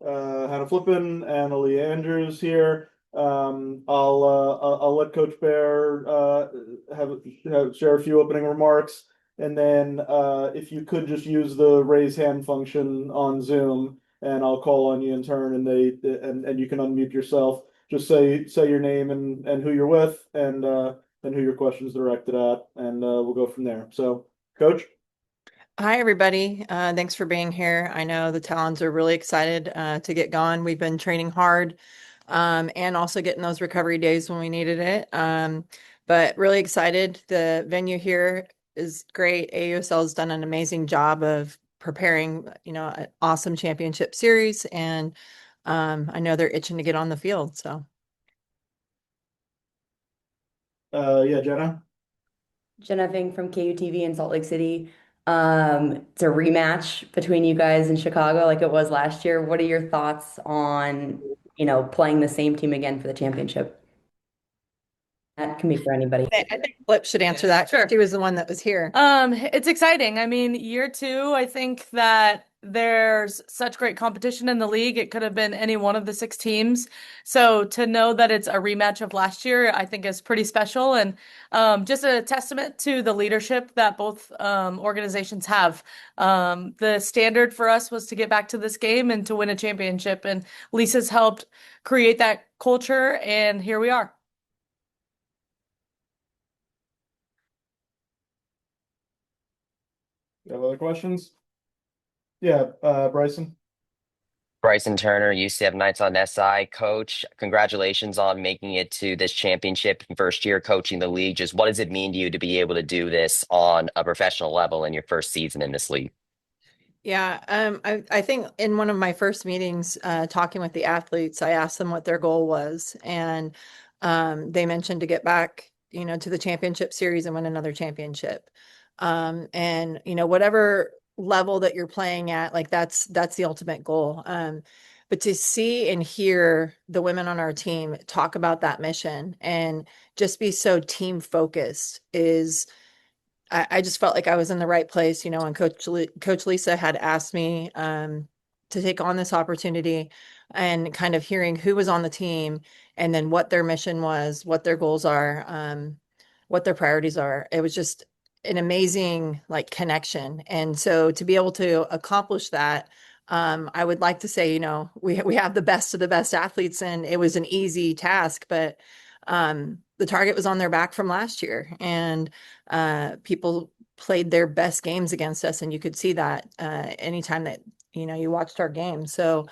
Hannah Flippen and Aliyah Andrews here. I'll let Coach Bear share a few opening remarks, and then if you could just use the raise hand function on Zoom, and I'll call on you in turn, and you can unmute yourself. Just say your name and who you're with, and who your question's directed at, and we'll go from there. So, Coach. Hi, everybody. Thanks for being here. I know the Talons are really excited to get going. We've been training hard and also getting those recovery days when we needed it. But really excited. The venue here is great. AUSL has done an amazing job of preparing, an awesome championship series. And I know they're itching to get on the field. So. Yeah, Jenna. Jenna Ving from KUTV in Salt Lake City. It's a rematch between you guys in Chicago like it was last year. What are your thoughts on, playing the same team again for the championship? That can be for anybody. I think Flip should answer that. Sure. She was the one that was here. It's exciting. I mean, year two, I think that there's such great competition in the league. It could have been any one of the six teams. So to know that it's a rematch of last year, I think is pretty special and just a testament to the leadership that both organizations have. The standard for us was to get back to this game and to win a championship, and Lisa's helped create that culture, and here we are. You have other questions? Yeah, Bryson. Bryson Turner, UCF Knights on SI. Coach, congratulations on making it to this championship and first year coaching the league. Just what does it mean to you to be able to do this on a professional level in your first season in this league? Yeah, I think in one of my first meetings, talking with the athletes, I asked them what their goal was, and they mentioned to get back, to the championship series and win another championship. And whatever level that you're playing at, like that's the ultimate goal. But to see and hear the women on our team talk about that mission and just be so team focused is I just felt like I was in the right place, when Coach Lisa had asked me to take on this opportunity and kind of hearing who was on the team and then what their mission was, what their goals are, what their priorities are. It was just an amazing like connection. And so to be able to accomplish that, I would like to say, we have the best of the best athletes and it was an easy task, but the target was on their back from last year, and people played their best games against us, and you could see that anytime that you watched our game. So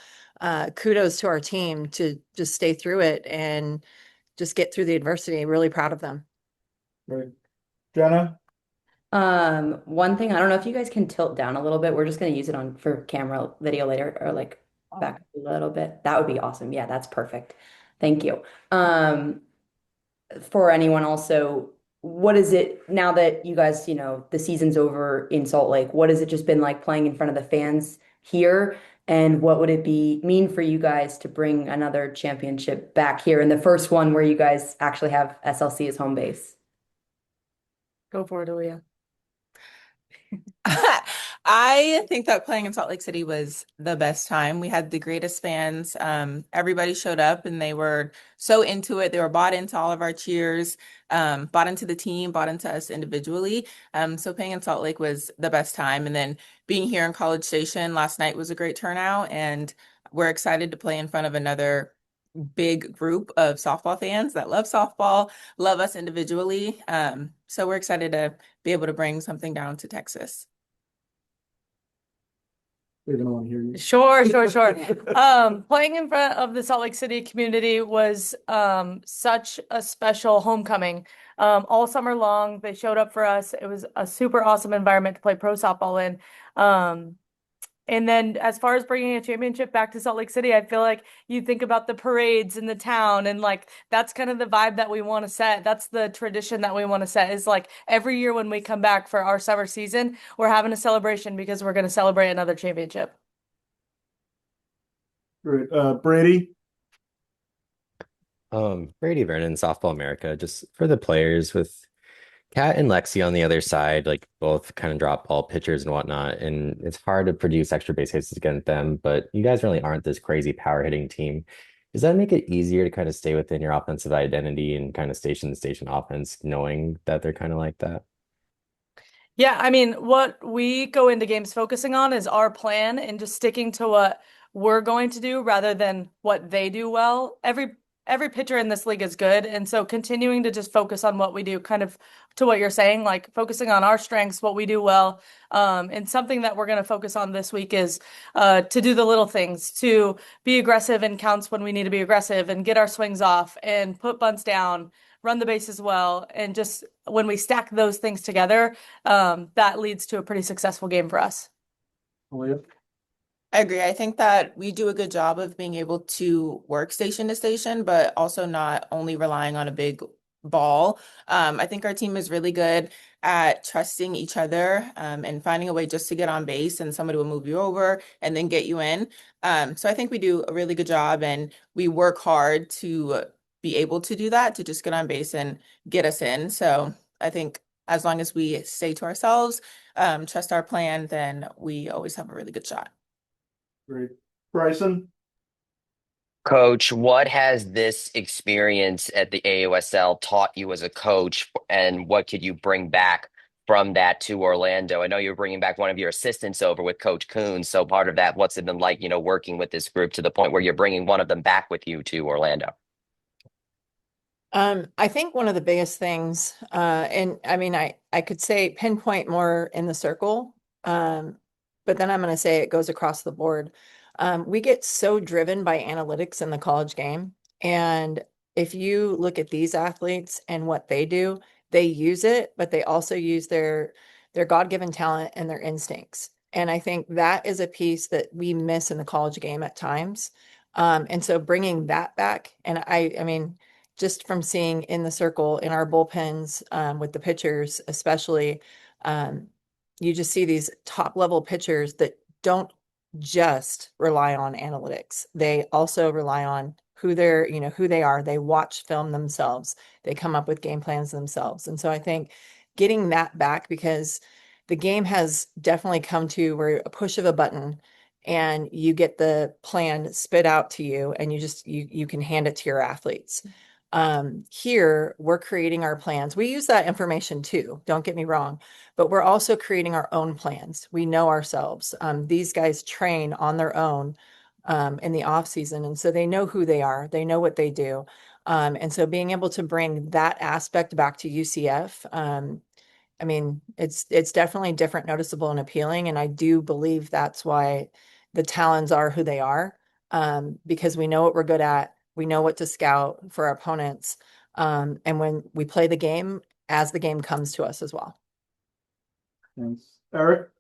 kudos to our team to just stay through it and just get through the adversity. Really proud of them. Great. Jenna. One thing, I don't know if you guys can tilt down a little bit. We're just going to use it on for camera video later or like back a little bit. That would be awesome. Yeah, that's perfect. Thank you. For anyone also, what is it now that you guys, the season's over in Salt Lake? What has it just been like playing in front of the fans here? And what would it mean for you guys to bring another championship back here in the first one where you guys actually have SLC as home base? Go for it, Aliyah. I think that playing in Salt Lake City was the best time. We had the greatest fans. Everybody showed up and they were so into it. They were bought into all of our cheers, bought into the team, bought into us individually. So playing in Salt Lake was the best time. And then being here in College Station last night was a great turnout. And we're excited to play in front of another big group of softball fans that love softball, love us individually. So we're excited to be able to bring something down to Texas. They're gonna want to hear you. Sure. Playing in front of the Salt Lake City community was such a special homecoming. All summer long, they showed up for us. It was a super awesome environment to play pro softball in. And then as far as bringing a championship back to Salt Lake City, I feel like you think about the parades in the town and like that's kind of the vibe that we want to set. That's the tradition that we want to set is like every year when we come back for our summer season, we're having a celebration because we're going to celebrate another championship. Great. Brady. Brady Vernon, Softball America, just for the players with Kat and Lexi on the other side, like both kind of drop ball pitchers and whatnot, and it's hard to produce extra base hits against them, but you guys really aren't this crazy power hitting team. Does that make it easier to kind of stay within your offensive identity and kind of station to station offense, knowing that they're kind of like that? Yeah, I mean, what we go into games focusing on is our plan and just sticking to what we're going to do rather than what they do well. Every pitcher in this league is good, and so continuing to just focus on what we do, kind of to what you're saying, like focusing on our strengths, what we do well. And something that we're going to focus on this week is to do the little things, to be aggressive in counts when we need to be aggressive and get our swings off and put bunts down, run the bases well, and just when we stack those things together, that leads to a pretty successful game for us. Aliyah? I agree. I think that we do a good job of being able to work station to station, but also not only relying on a big ball. I think our team is really good at trusting each other, and finding a way just to get on base and somebody will move you over and then get you in. So I think we do a really good job and we work hard to be able to do that, to just get on base and get us in. So I think as long as we stay to ourselves, trust our plan, then we always have a really good shot. Great. Bryson? Coach, what has this experience at the AUSL taught you as a coach, and what could you bring back from that to Orlando? I know you're bringing back one of your assistants over with Coach Coons. So part of that, what's it been like, working with this group to the point where you're bringing one of them back with you to Orlando? I think one of the biggest things, and I mean, I could say pinpoint more in the circle, but then I'm going to say it goes across the board. We get so driven by analytics in the college game. And if you look at these athletes and what they do, they use it, but they also use their God-given talent and their instincts. And I think that is a piece that we miss in the college game at times. And so bringing that back, and I mean, just from seeing in the circle in our bullpens, with the pitchers, especially, you just see these top level pitchers that don't just rely on analytics. They also rely on who they are. They watch film themselves. They come up with game plans themselves. And so I think getting that back, because the game has definitely come to where a push of a button and you get the plan spit out to you and you can hand it to your athletes. Here we're creating our plans. We use that information too, don't get me wrong, but we're also creating our own plans. We know ourselves. These guys train on their own in the off season, and so they know who they are. They know what they do. And so being able to bring that aspect back to UCF, I mean, it's definitely different, noticeable, and appealing. And I do believe that's why the Talons are who they are, because we know what we're good at. We know what to scout for our opponents. And when we play the game as the game comes to us as well. Thanks. Eric?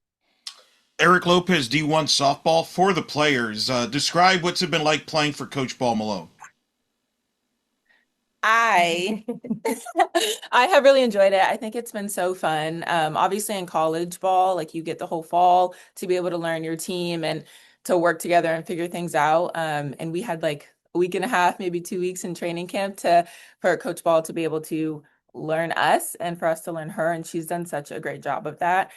Eric Lopez, D1 softball for the players. Describe what's it been like playing for Coach Ball-Malone. I I have really enjoyed it. I think it's been so fun. Obviously in college ball, like you get the whole fall to be able to learn your team and to work together and figure things out. And we had like a week and a half, maybe 2 weeks in training camp for Coach Ball to be able to learn us and for us to learn her. And she's done such a great job of that.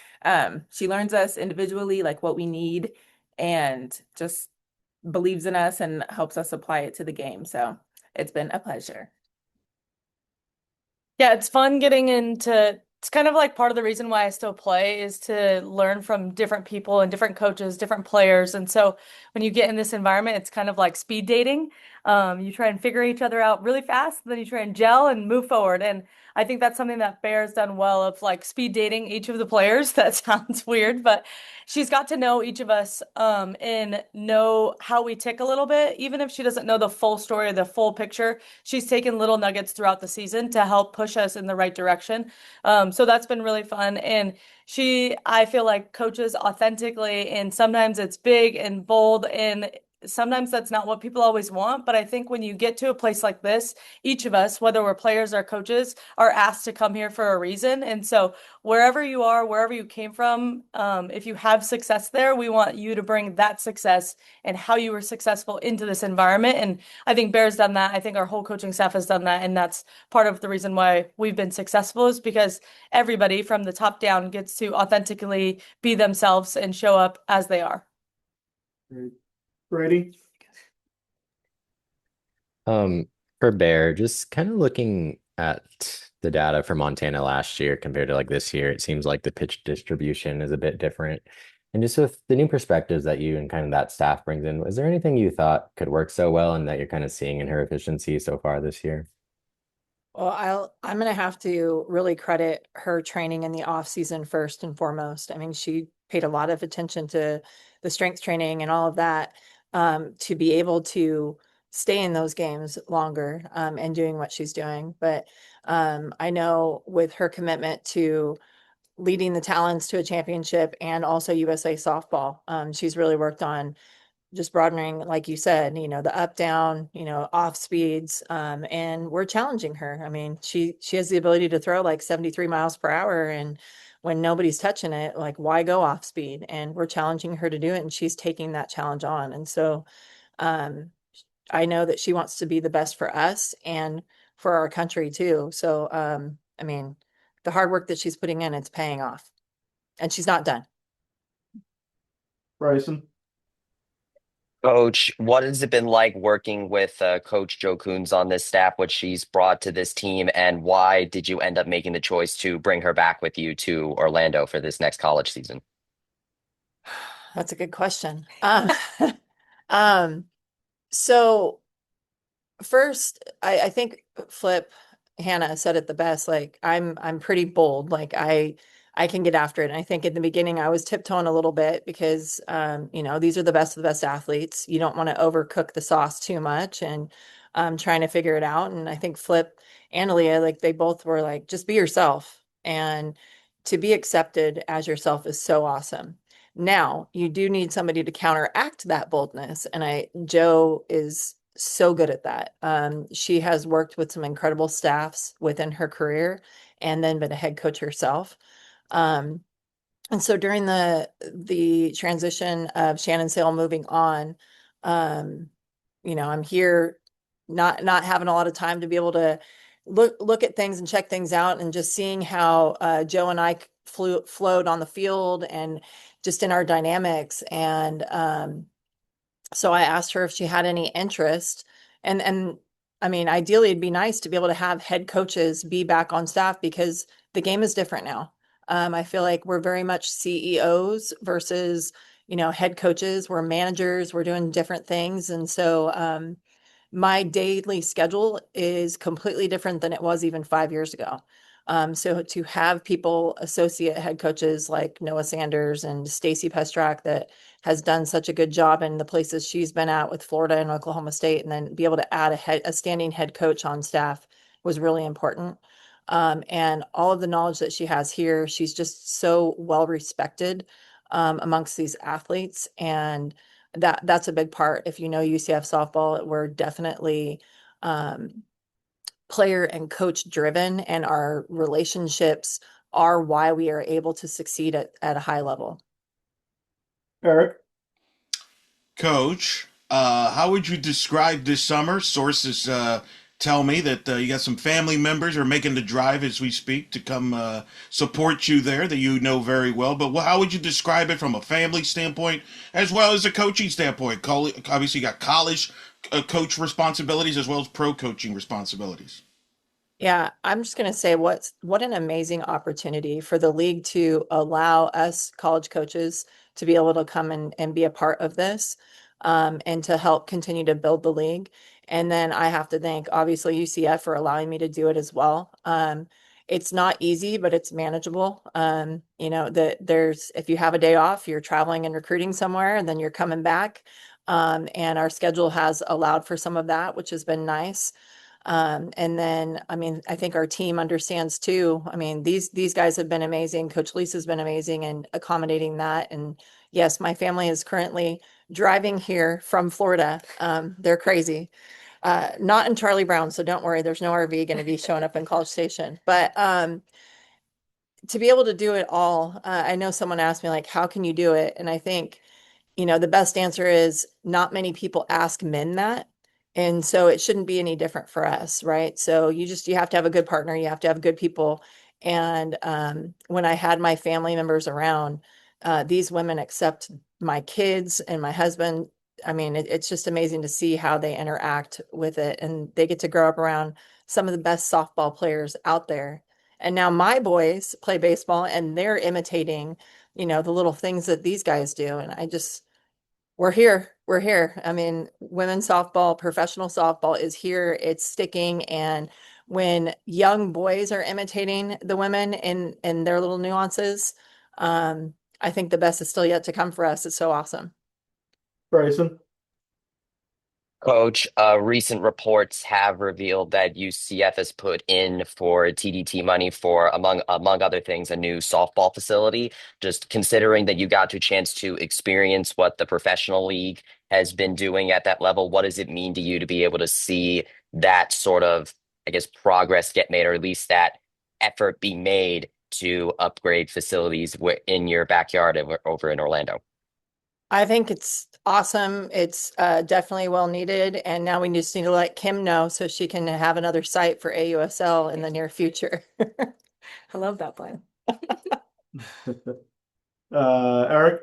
She learns us individually, like what we need, and just believes in us and helps us apply it to the game. So it's been a pleasure. Yeah, it's fun getting into it's kind of like part of the reason why I still play is to learn from different people and different coaches, different players. And so when you get in this environment, it's kind of like speed dating. You try and figure each other out really fast, then you try and gel and move forward. And I think that's something that Bear's done well of like speed dating each of the players. That sounds weird, but she's got to know each of us, and know how we tick a little bit. Even if she doesn't know the full story or the full picture, she's taken little nuggets throughout the season to help push us in the right direction. So that's been really fun. And I feel like coaches authentically, and sometimes it's big and bold and sometimes that's not what people always want. But I think when you get to a place like this, each of us, whether we're players or coaches, are asked to come here for a reason. And so wherever you are, wherever you came from, if you have success there, we want you to bring that success and how you were successful into this environment. And I think Bear's done that. I think our whole coaching staff has done that. And that's part of the reason why we've been successful, is because everybody from the top down gets to authentically be themselves and show up as they are. Great. Brady? For Bear, just kind of looking at the data for Montana last year compared to like this year, it seems like the pitch distribution is a bit different. And just with the new perspectives that you and kind of that staff brings in, is there anything you thought could work so well and that you're kind of seeing in her efficiency so far this year? Well, I'm going to have to really credit her training in the off season first and foremost. I mean, she paid a lot of attention to the strength training and all of that, to be able to stay in those games longer, and doing what she's doing. But I know with her commitment to leading the Talons to a championship and also USA softball, she's really worked on just broadening, like you said, the up down, off speeds, and we're challenging her. I mean, she has the ability to throw like 73 miles per hour, and when nobody's touching it, like, why go off speed? And we're challenging her to do it, and she's taking that challenge on. And so um I know that she wants to be the best for us and for our country too. So I mean, the hard work that she's putting in, it's paying off, and she's not done. Bryson? Coach, what has it been like working with Coach Joe Coons on this staff, what she's brought to this team, and why did you end up making the choice to bring her back with you to Orlando for this next college season? That's a good question. Um, so first, I think Flip Hannah said it the best. Like, I'm pretty bold. Like, I can get after it. And I think in the beginning I was tiptoeing a little bit because these are the best of the best athletes. You don't want to overcook the sauce too much, and trying to figure it out. And I think Flip and Aliyah, like, they both were like, just be yourself. And to be accepted as yourself is so awesome. Now, you do need somebody to counteract that boldness. And Joe is so good at that. She has worked with some incredible staffs within her career and then been a head coach herself. Um, and so during the transition of Shannon Sale moving on, um, I'm here not having a lot of time to be able to look at things and check things out, and just seeing how Joe and I flowed on the field and just in our dynamics. And so I asked her if she had any interest, and I mean, ideally it'd be nice to be able to have head coaches be back on staff, because the game is different now. I feel like we're very much CEOs versus, head coaches. We're managers. We're doing different things. And so my daily schedule is completely different than it was even 5 years ago. So to have people, associate head coaches like Noah Sanders and Stacy Pestrak, that has done such a good job in the places she's been at with Florida and Oklahoma State, and then be able to add a standing head coach on staff was really important. And all of the knowledge that she has here, she's just so well respected amongst these athletes. And that's a big part. If you know UCF softball, we're definitely player and coach driven, and our relationships are why we are able to succeed at a high level. Eric? Coach, how would you describe this summer? Sources tell me that you got some family members are making the drive as we speak to come support you there that you know very well. But how would you describe it from a family standpoint as well as a coaching standpoint? Obviously, you got college coach responsibilities as well as pro coaching responsibilities. Yeah, I'm just going to say what an amazing opportunity for the league to allow us college coaches to be able to come and be a part of this, and to help continue to build the league. And then I have to thank, obviously, UCF for allowing me to do it as well. It's not easy, but it's manageable. If you have a day off, you're traveling and recruiting somewhere, and then you're coming back. And our schedule has allowed for some of that, which has been nice. And then, I mean, I think our team understands too. I mean, these guys have been amazing. Coach Lisa's been amazing in accommodating that. And yes, my family is currently driving here from Florida. They're crazy. Not in Charlie Brown, so don't worry, there's no RV going to be showing up in College Station. But to be able to do it all, I know someone asked me, like, how can you do it? And I think, the best answer is not many people ask men that. And so it shouldn't be any different for us, right? So you have to have a good partner, you have to have good people. And when I had my family members around, these women accept my kids and my husband. I mean, it's just amazing to see how they interact with it. And they get to grow up around some of the best softball players out there. And now my boys play baseball and they're imitating, the little things that these guys do. And we're here. We're here. I mean, women's softball, professional softball is here. It's sticking. And when young boys are imitating the women in their little nuances, I think the best is still yet to come for us. It's so awesome. Bryson. Coach, recent reports have revealed that UCF has put in for TDT money for, among other things, a new softball facility. Just considering that you got a chance to experience what the professional league has been doing at that level, what does it mean to you to be able to see that sort of, I guess, progress get made, or at least that effort be made to upgrade facilities in your backyard over in Orlando? I think it's awesome. It's definitely well needed. And now we just need to let Kim know so she can have another site for AUSL in the near future. I love that plan. Eric.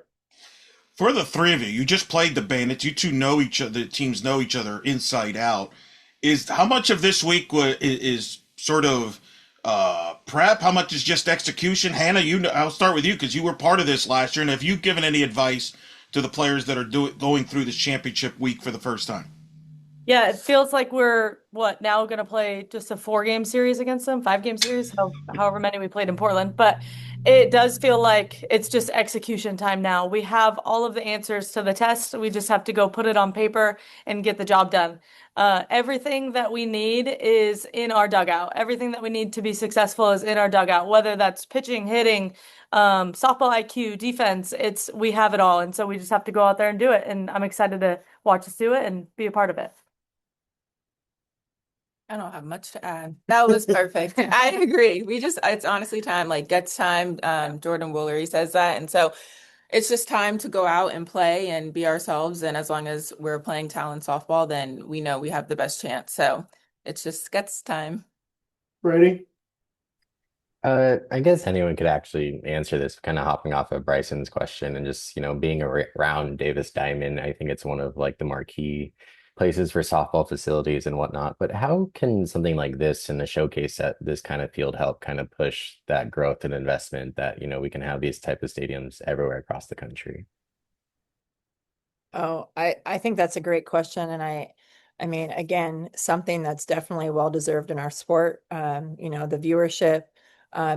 For the three of you, you just played the Bandits. You two know each other. The teams know each other inside out. Is how much of this week is sort of prep? How much is just execution? Hannah, I'll start with you because you were part of this last year. And have you given any advice to the players that are going through this championship week for the first time? Yeah, it feels like we're now going to play just a 4-game series against them, 5-game series, however many we played in Portland. But it does feel like it's just execution time now. We have all of the answers to the test. We just have to go put it on paper and get the job done. Everything that we need is in our dugout. Everything that we need to be successful is in our dugout, whether that's pitching, hitting, softball IQ, defense. We have it all. And so we just have to go out there and do it. And I'm excited to watch us do it and be a part of it. I don't have much to add. That was perfect. I agree. It's honestly time, like gets time. Jordan Woolery says that. And so it's just time to go out and play and be ourselves. And as long as we're playing Talons softball, then we know we have the best chance. So it's just gets time. Brady. I guess anyone could actually answer this, kind of hopping off of Bryson's question and just, being around Davis Diamond. I think it's one of like the marquee places for softball facilities and whatnot. But how can something like this and the showcase at this kind of field help kind of push that growth and investment that, we can have these type of stadiums everywhere across the country? Oh, I think that's a great question. And I mean, again, something that's definitely well deserved in our sport. The viewership,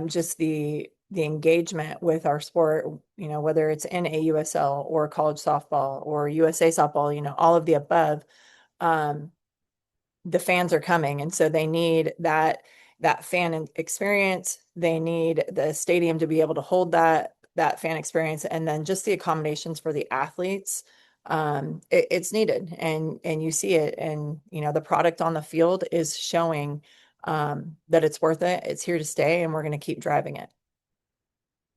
just the engagement with our sport, whether it's in AUSL or college softball or USA softball, all of the above. The fans are coming, and so they need that fan experience. They need the stadium to be able to hold that fan experience, and then just the accommodations for the athletes. It's needed, and you see it, and the product on the field is showing that it's worth it. It's here to stay, and we're going to keep driving it.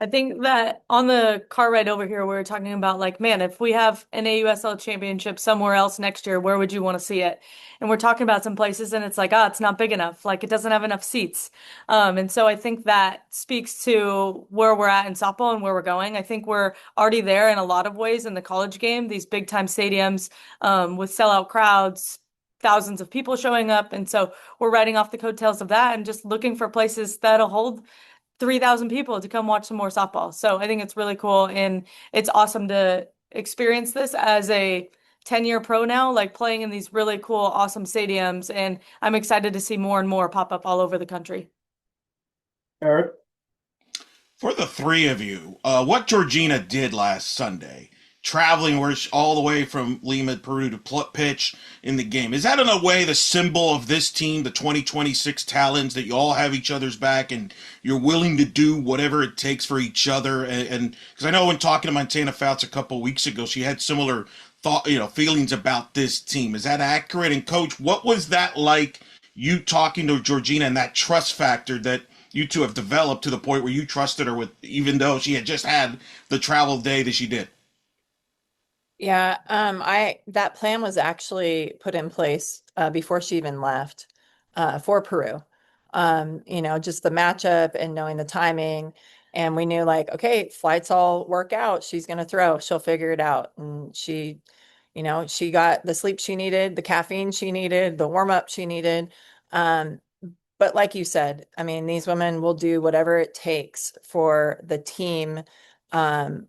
I think that on the car ride over here, we were talking about like, man, if we have an AUSL championship somewhere else next year, where would you want to see it? And we're talking about some places and it's like, it's not big enough. Like it doesn't have enough seats. And so I think that speaks to where we're at in softball and where we're going. I think we're already there in a lot of ways in the college game, these big time stadiums, with sellout crowds, thousands of people showing up. And so we're riding off the coattails of that and just looking for places that'll hold 3,000 people to come watch some more softball. So I think it's really cool. And it's awesome to experience this as a 10-year pro now, like playing in these really cool, awesome stadiums. And I'm excited to see more and more pop up all over the country. Eric. For the three of you, what Georgina did last Sunday, traveling all the way from Lima, Peru to pitch in the game, is that in a way the symbol of this team, the 2026 Talons, that you all have each other's back and you're willing to do whatever it takes for each other? And because I know when talking to Montana Fouts a couple of weeks ago, she had similar feelings about this team. Is that accurate? And coach, what was that like, you talking to Georgina and that trust factor that you two have developed to the point where you trusted her with, even though she had just had the travel day that she did? Yeah, that plan was actually put in place before she even left for Peru. Just the matchup and knowing the timing. And we knew like, okay, flights all work out. She's gonna throw, she'll figure it out. And she got the sleep she needed, the caffeine she needed, the warm up she needed. Um, but like you said, I mean, these women will do whatever it takes for the team. Um,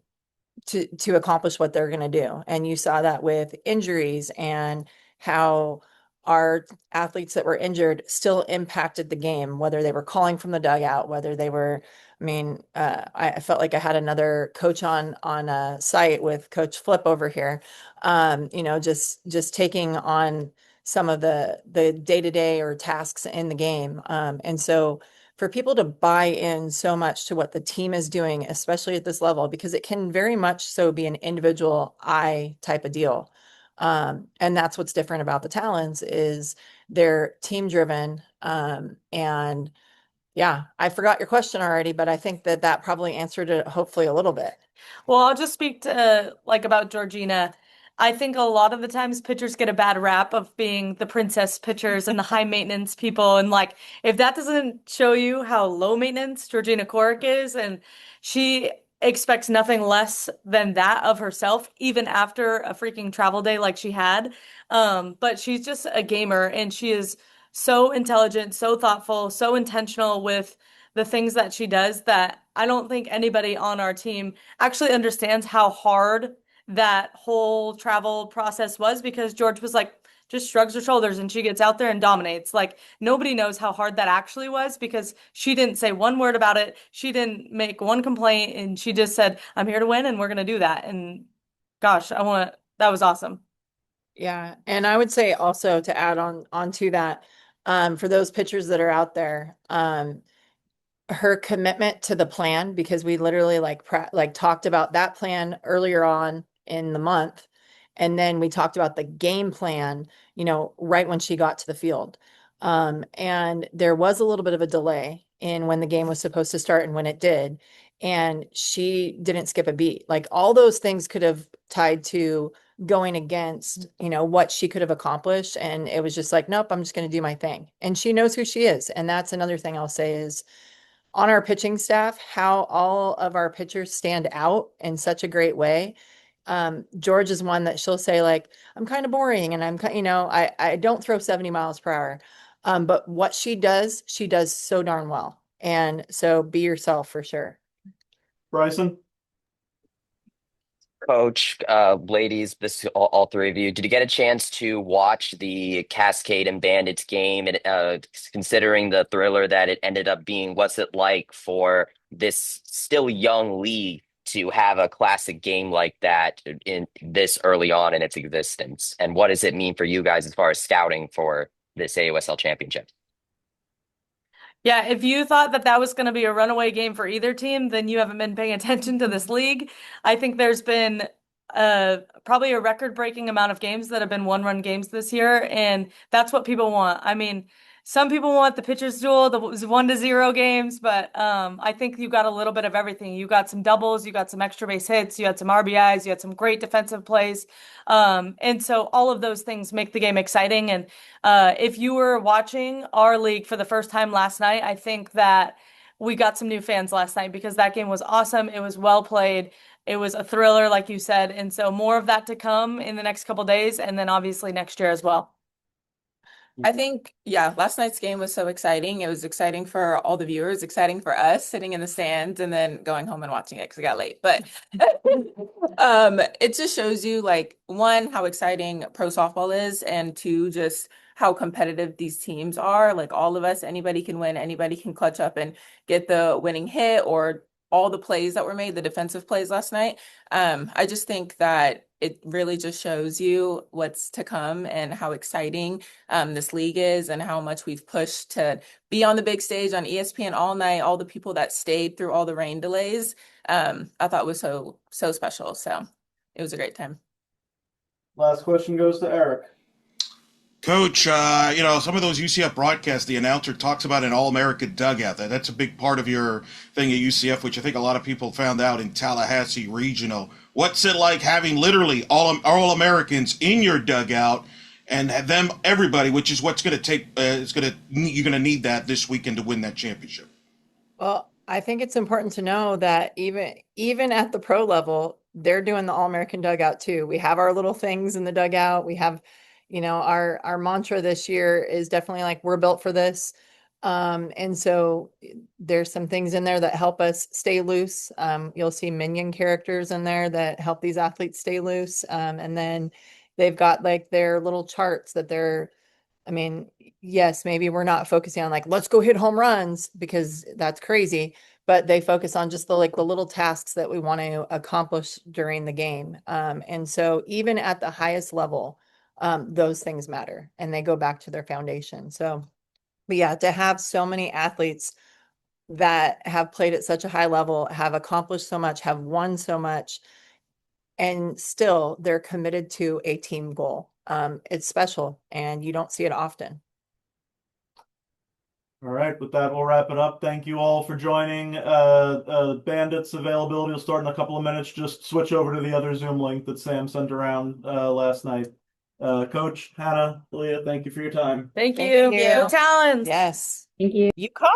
to accomplish what they're going to do. And you saw that with injuries and how our athletes that were injured still impacted the game, whether they were calling from the dugout, whether they were, I felt like I had another coach on a site with Coach Flip over here, just taking on some of the day-to-day or tasks in the game. And so for people to buy in so much to what the team is doing, especially at this level, because it can very much so be an individual I type of deal. And that's what's different about the Talons is they're team driven. And yeah, I forgot your question already, but I think that probably answered it hopefully a little bit. Well, I'll just speak to like about Georgina. I think a lot of the times pitchers get a bad rap of being the princess pitchers and the high maintenance people. And like, if that doesn't show you how low maintenance Georgina Corrick is, and she expects nothing less than that of herself, even after a freaking travel day like she had. But she's just a gamer and she is so intelligent, so thoughtful, so intentional with the things that she does that I don't think anybody on our team actually understands how hard that whole travel process was because George was like, just shrugs her shoulders and she gets out there and dominates. Like nobody knows how hard that actually was because she didn't say one word about it. She didn't make one complaint and she just said, I'm here to win and we're going to do that. And gosh, that was awesome. Yeah, and I would say also to add onto that, for those pitchers that are out there, her commitment to the plan because we literally like talked about that plan earlier on in the month, and then we talked about the game plan, right when she got to the field. And there was a little bit of a delay in when the game was supposed to start and when it did, and she didn't skip a beat. Like all those things could have tied to going against, what she could have accomplished. And it was just like, nope, I'm just going to do my thing. And she knows who she is. And that's another thing I'll say is on our pitching staff, how all of our pitchers stand out in such a great way. George is one that she'll say like, I'm kind of boring and I don't throw 70 miles per hour. But what she does so darn well. And so be yourself for sure. Bryson? Coach, ladies, this all three of you. Did you get a chance to watch the Cascade and Bandits game? And considering the thriller that it ended up being, what's it like for this still young league to have a classic game like that in this early on in its existence? And what does it mean for you guys as far as scouting for this AUSL Championship? Yeah, if you thought that that was going to be a runaway game for either team, then you haven't been paying attention to this league. I think there's been probably a record-breaking amount of games that have been one-run games this year, and that's what people want. I mean, some people want the pitcher's duel, the 1-0 games, but I think you got a little bit of everything. You got some doubles, you got some extra base hits, you had some RBIs, you had some great defensive plays. And so all of those things make the game exciting. And if you were watching our league for the first time last night, I think that we got some new fans last night because that game was awesome. It was well played. It was a thriller, like you said. And so more of that to come in the next couple days, and then obviously next year as well. I think, yeah, last night's game was so exciting. It was exciting for all the viewers, exciting for us sitting in the stands and then going home and watching it because it got late. But it just shows you like one, how exciting pro softball is, and two, just how competitive these teams are. Like all of us, anybody can win, anybody can clutch up and get the winning hit or all the plays that were made, the defensive plays last night. I just think that it really just shows you what's to come and how exciting this league is and how much we've pushed to be on the big stage on ESPN all night. All the people that stayed through all the rain delays, I thought was so special. So it was a great time. Last question goes to Eric. Coach, some of those UCF broadcasts, the announcer talks about an All-American dugout. That's a big part of your thing at UCF, which I think a lot of people found out in Tallahassee Regional. What's it like having literally all-Americans in your dugout and them, everybody, which is what's going to take, you're going to need that this weekend to win that championship. Well, I think it's important to know that even at the pro level, they're doing the All-American dugout too. We have our little things in the dugout. We have, our mantra this year is definitely like we're built for this. And so there's some things in there that help us stay loose. You'll see minion characters in there that help these athletes stay loose. And then they've got like their little charts that I mean, yes, maybe we're not focusing on like, let's go hit home runs because that's crazy, but they focus on just the little tasks that we want to accomplish during the game. And so even at the highest level, those things matter and they go back to their foundation. So, but yeah, to have so many athletes that have played at such a high level, have accomplished so much, have won so much, and still they're committed to a team goal. It's special and you don't see it often. All right, with that, we'll wrap it up. Thank you all for joining. Bandits availability will start in a couple of minutes. Just switch over to the other Zoom link that Sam sent around last night. Coach, Hannah, Aliyah, thank you for your time. Thank Thank you. you. Go Talons. Yes. Thank you. You call.